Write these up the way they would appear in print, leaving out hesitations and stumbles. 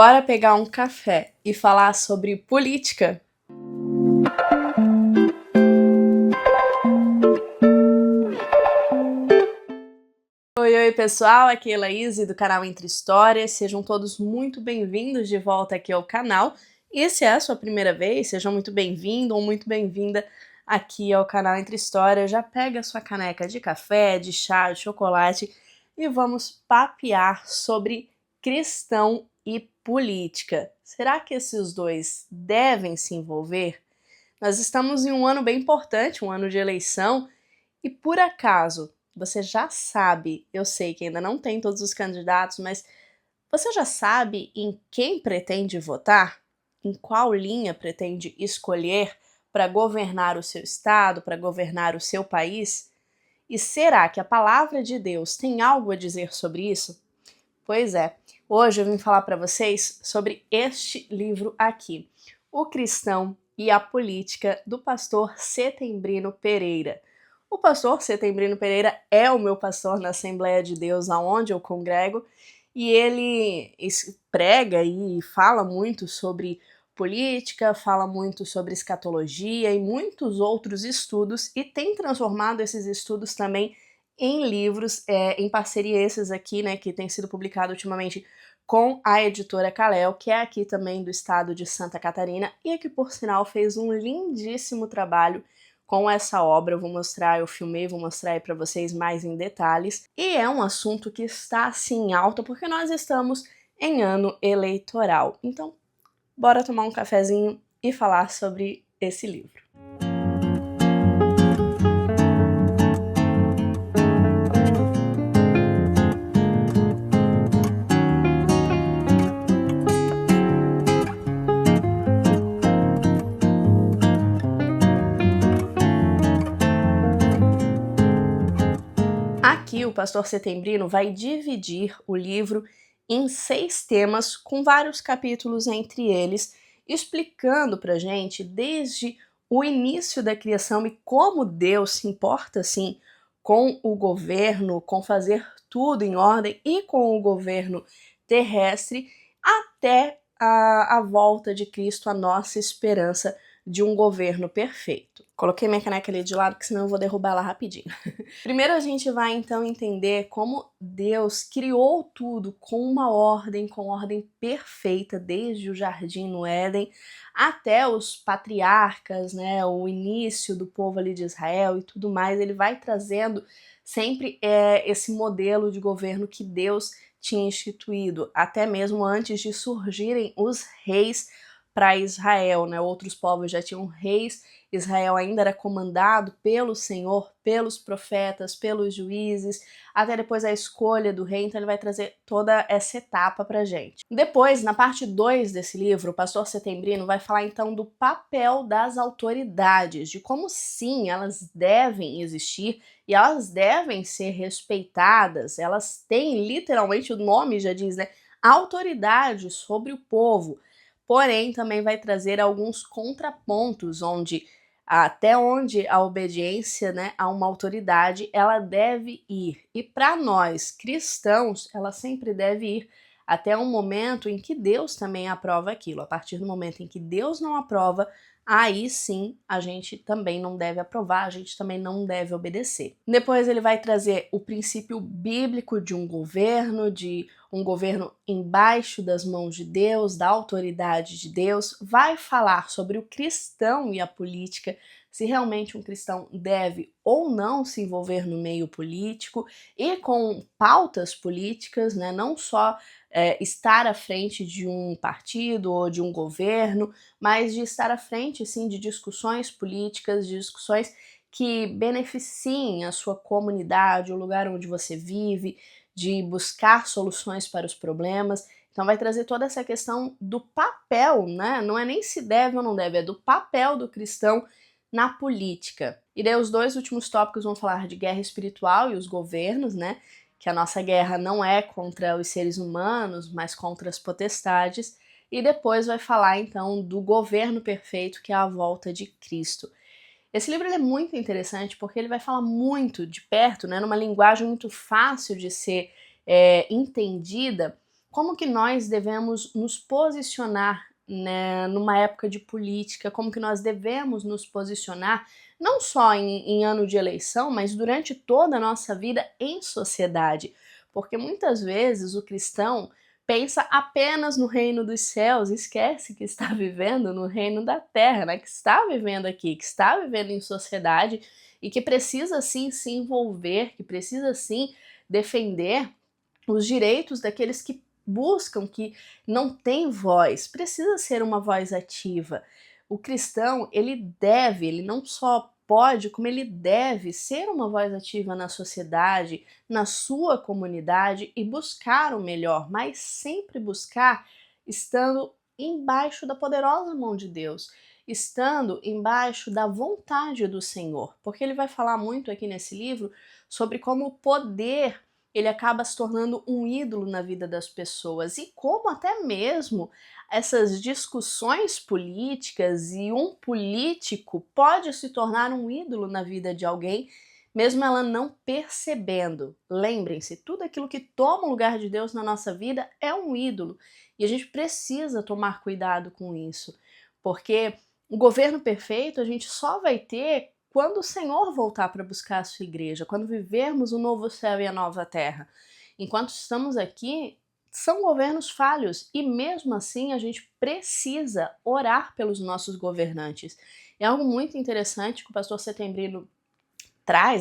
Bora pegar um café e falar sobre política? Oi pessoal, aqui é a Laís do canal Entre Histórias, sejam todos muito bem-vindos de volta aqui ao canal. E se é a sua primeira vez, seja muito bem-vindo ou muito bem-vinda aqui ao canal Entre Histórias. Já pega a sua caneca de café, de chá, de chocolate e vamos papear sobre cristão e política. Será que esses dois devem se envolver? Nós estamos em um ano bem importante, um ano de eleição, e por acaso você já sabe, eu sei que ainda não tem todos os candidatos, mas você já sabe em quem pretende votar? Em qual linha pretende escolher para governar o seu estado, para governar o seu país? E será que a palavra de Deus tem algo a dizer sobre isso? Pois é, hoje eu vim falar para vocês sobre este livro aqui, O Cristão e a Política, do pastor Setembrino Pereira. O pastor Setembrino Pereira é o meu pastor na Assembleia de Deus, aonde eu congrego, e ele prega e fala muito sobre política, fala muito sobre escatologia e muitos outros estudos, e tem transformado esses estudos também em livros, em parceria esses aqui, né, que tem sido publicado ultimamente com a editora Kalel, que é aqui também do estado de Santa Catarina, e que por sinal fez um lindíssimo trabalho com essa obra. Eu vou mostrar, eu filmei, vou mostrar aí para vocês mais em detalhes. E é um assunto que está assim em alta porque nós estamos em ano eleitoral. Então, bora tomar um cafezinho e falar sobre esse livro. Aqui o pastor Setembrino vai dividir o livro em 6 temas, com vários capítulos entre eles, explicando pra gente desde o início da criação e como Deus se importa, assim, com o governo, com fazer tudo em ordem e com o governo terrestre, até a volta de Cristo, a nossa esperança de um governo perfeito. Coloquei minha caneca ali de lado, porque senão eu vou derrubar ela rapidinho. Primeiro a gente vai então entender como Deus criou tudo com uma ordem, com ordem perfeita, desde o jardim no Éden até os patriarcas, né, o início do povo ali de Israel e tudo mais. Ele vai trazendo sempre esse modelo de governo que Deus tinha instituído, até mesmo antes de surgirem os reis para Israel, né? Outros povos já tinham reis, Israel ainda era comandado pelo Senhor, pelos profetas, pelos juízes, até depois a escolha do rei. Então ele vai trazer toda essa etapa pra gente. Depois, na parte 2 desse livro, o pastor Setembrino vai falar então do papel das autoridades, de como sim, elas devem existir e elas devem ser respeitadas. Elas têm, literalmente, o nome já diz, né, autoridade sobre o povo. Porém, também vai trazer alguns contrapontos, até onde a obediência, né, a uma autoridade, ela deve ir. E para nós, cristãos, ela sempre deve ir até um momento em que Deus também aprova aquilo. A partir do momento em que Deus não aprova, aí sim a gente também não deve aprovar, a gente também não deve obedecer. Depois ele vai trazer o princípio bíblico de um governo embaixo das mãos de Deus, da autoridade de Deus, vai falar sobre o cristão e a política, se realmente um cristão deve ou não se envolver no meio político e com pautas políticas, né, não só estar à frente de um partido ou de um governo, mas de estar à frente, sim, de discussões políticas, de discussões que beneficiem a sua comunidade, o lugar onde você vive, de buscar soluções para os problemas. Então vai trazer toda essa questão do papel, né? Não é nem se deve ou não deve, é do papel do cristão na política. E daí os 2 últimos tópicos vão falar de guerra espiritual e os governos, né? Que a nossa guerra não é contra os seres humanos, mas contra as potestades. E depois vai falar então do governo perfeito, que é a volta de Cristo. Esse livro é muito interessante porque ele vai falar muito de perto, né, numa linguagem muito fácil de ser entendida, como que nós devemos nos posicionar, né, numa época de política, como que nós devemos nos posicionar, não só em ano de eleição, mas durante toda a nossa vida em sociedade. Porque muitas vezes o cristão pensa apenas no reino dos céus, esquece que está vivendo no reino da terra, né? Que está vivendo aqui, que está vivendo em sociedade e que precisa sim se envolver, que precisa sim defender os direitos daqueles que buscam, que não têm voz. Precisa ser uma voz ativa. O cristão, ele não só pode, como ele deve ser uma voz ativa na sociedade, na sua comunidade e buscar o melhor, mas sempre buscar estando embaixo da poderosa mão de Deus, estando embaixo da vontade do Senhor, porque ele vai falar muito aqui nesse livro sobre como o poder ele acaba se tornando um ídolo na vida das pessoas e como até mesmo essas discussões políticas e um político pode se tornar um ídolo na vida de alguém, mesmo ela não percebendo. Lembrem-se, tudo aquilo que toma o lugar de Deus na nossa vida é um ídolo e a gente precisa tomar cuidado com isso, porque o governo perfeito a gente só vai ter quando o Senhor voltar para buscar a sua igreja, quando vivermos o novo céu e a nova terra. Enquanto estamos aqui, são governos falhos e mesmo assim a gente precisa orar pelos nossos governantes. É algo muito interessante que o pastor Setembrino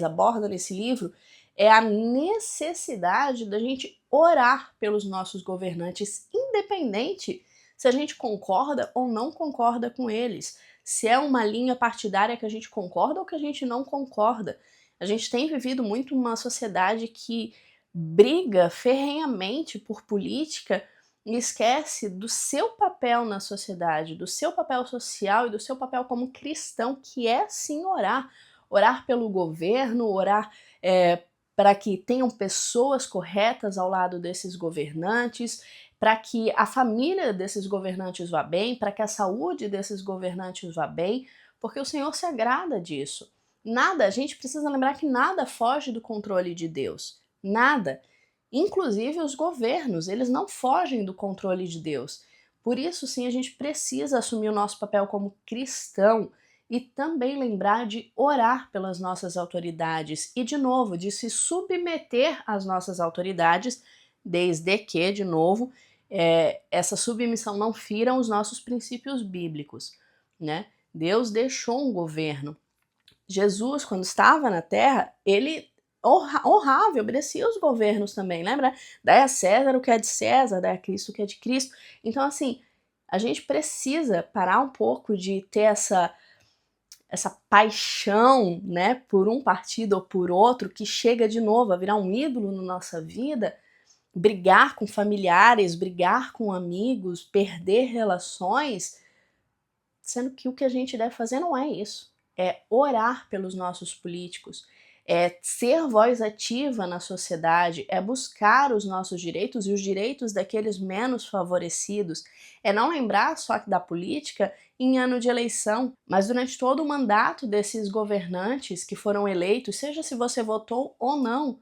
aborda nesse livro, é a necessidade da gente orar pelos nossos governantes, independente se a gente concorda ou não concorda com eles, se é uma linha partidária que a gente concorda ou que a gente não concorda. A gente tem vivido muito uma sociedade que briga ferrenhamente por política e esquece do seu papel na sociedade, do seu papel social e do seu papel como cristão, que é sim orar. Orar pelo governo, orar para que tenham pessoas corretas ao lado desses governantes, para que a família desses governantes vá bem, para que a saúde desses governantes vá bem, porque o Senhor se agrada disso. Nada, a gente precisa lembrar que nada foge do controle de Deus. Nada. Inclusive os governos, eles não fogem do controle de Deus. Por isso, sim, a gente precisa assumir o nosso papel como cristão e também lembrar de orar pelas nossas autoridades e, de novo, de se submeter às nossas autoridades, desde que, de novo, essa submissão não fira os nossos princípios bíblicos, né? Deus deixou um governo. Jesus, quando estava na Terra, ele honrava e obedecia os governos também, lembra? Dai a César o que é de César, dai a Cristo o que é de Cristo. Então, assim, a gente precisa parar um pouco de ter essa paixão, né, por um partido ou por outro, que chega de novo a virar um ídolo na nossa vida, brigar com familiares, brigar com amigos, perder relações, sendo que o que a gente deve fazer não é isso. É orar pelos nossos políticos, é ser voz ativa na sociedade, é buscar os nossos direitos e os direitos daqueles menos favorecidos, é não lembrar só da política em ano de eleição, mas durante todo o mandato desses governantes que foram eleitos, seja se você votou ou não,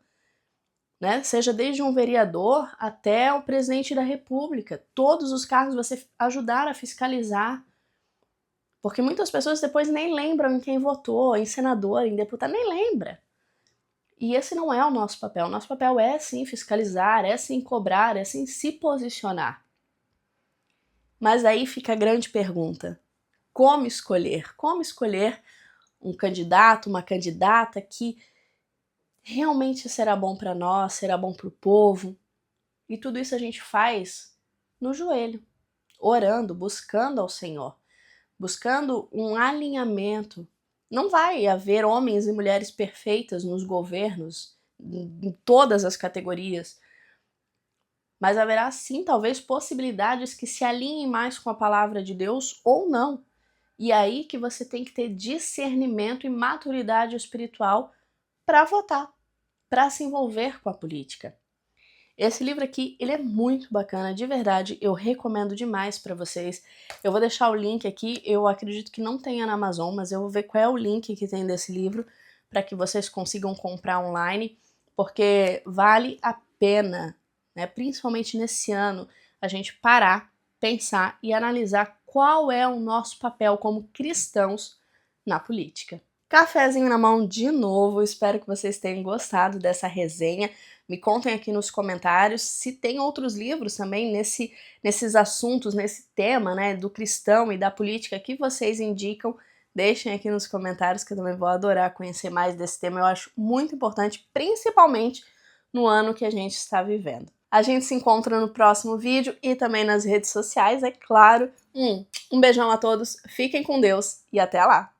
né? Seja desde um vereador até o presidente da República, todos os cargos você ajudar a fiscalizar. Porque muitas pessoas depois nem lembram em quem votou, em senador, em deputado, nem lembra. E esse não é o nosso papel. O nosso papel é sim fiscalizar, é sim cobrar, é sim se posicionar. Mas aí fica a grande pergunta: como escolher? Como escolher um candidato, uma candidata que realmente será bom para nós, será bom para o povo? E tudo isso a gente faz no joelho, orando, buscando ao Senhor, buscando um alinhamento. Não vai haver homens e mulheres perfeitas nos governos, em todas as categorias, mas haverá sim, talvez, possibilidades que se alinhem mais com a palavra de Deus ou não. E aí que você tem que ter discernimento e maturidade espiritual para votar, para se envolver com a política. Esse livro aqui, ele é muito bacana, de verdade, eu recomendo demais para vocês. Eu vou deixar o link aqui, eu acredito que não tenha na Amazon, mas eu vou ver qual é o link que tem desse livro para que vocês consigam comprar online, porque vale a pena, né, principalmente nesse ano, a gente parar, pensar e analisar qual é o nosso papel como cristãos na política. Cafezinho na mão de novo, espero que vocês tenham gostado dessa resenha. Me contem aqui nos comentários se tem outros livros também nesses assuntos, nesse tema, né, do cristão e da política que vocês indicam. Deixem aqui nos comentários que eu também vou adorar conhecer mais desse tema. Eu acho muito importante, principalmente no ano que a gente está vivendo. A gente se encontra no próximo vídeo e também nas redes sociais, é claro. Um beijão a todos, fiquem com Deus e até lá!